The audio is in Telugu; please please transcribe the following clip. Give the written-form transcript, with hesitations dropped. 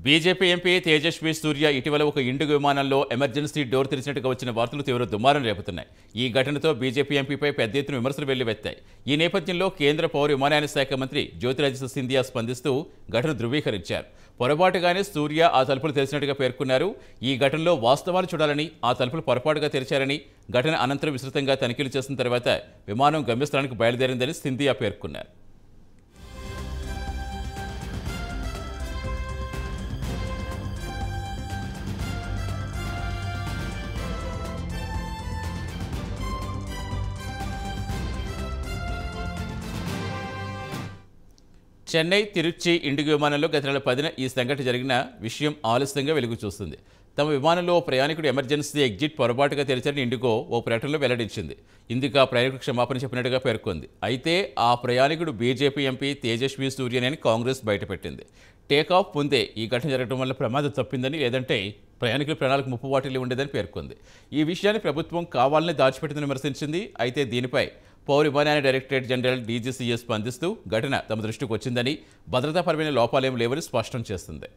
బీజేపీ ఎంపీ తేజస్వి సూర్య ఇటీవల ఒక ఇండిగో విమానంలో ఎమర్జెన్సీ డోర్ తెరిచినట్టుగా వచ్చిన వార్తలు తీవ్ర దుమారం రేపుతున్నాయి. ఈ ఘటనతో బీజేపీ ఎంపీపై పెద్ద ఎత్తున విమర్శలు వెల్లువెత్తాయి. ఈ నేపథ్యంలో కేంద్ర పౌర విమానయాన శాఖ మంత్రి జ్యోతిరాదిత్య సింధియా స్పందిస్తూ ఘటన ధృవీకరించారు. పొరపాటుగానే సూర్య ఆ తలుపులు తెరిచినట్టుగా పేర్కొన్నారు. ఈ ఘటనలో వాస్తవాలు చూడాలని, ఆ తలుపులు పొరపాటుగా తెరిచారని, ఘటన అనంతరం విస్తృతంగా తనిఖీలు చేసిన తర్వాత విమానం గమ్యస్థానానికి బయలుదేరిందని సింధియా పేర్కొన్నారు. చెన్నై తిరుచి ఇండిగో విమానంలో గత నెల 10న ఈ సంఘటన జరిగిన విషయం ఆలస్యంగా వెలుగు చూస్తుంది. తమ విమానంలో ఓ ప్రయాణికుడు ఎమర్జెన్సీ ఎగ్జిట్ పొరపాటుగా తెరిచారని ఇండిగో ఓ ప్రకటనలో వెల్లడించింది. ఇందుకు ఆ ప్రయాణికుడు క్షమాపణ చెప్పినట్టుగా పేర్కొంది. అయితే ఆ ప్రయాణికుడు బీజేపీ ఎంపీ తేజస్వి సూర్యని అని కాంగ్రెస్ బయటపెట్టింది. టేకాఫ్ ముందే ఈ ఘటన జరగడం వల్ల ప్రమాదం తప్పిందని, లేదంటే ప్రయాణికుల ప్రాణాలకు ముప్పు వాటిల్లి ఉండేదని పేర్కొంది. ఈ విషయాన్ని ప్రభుత్వం కావాలని దాచిపెట్టిందని విమర్శించింది. అయితే దీనిపై పౌర విమానయాన డైరెక్టరేట్ జనరల్ డీజీసీఏ స్పందిస్తూ ఘటన తమ దృష్టికి వచ్చిందని, భద్రతాపరమైన లోపాలేం లేవని స్పష్టం చేస్తుంది.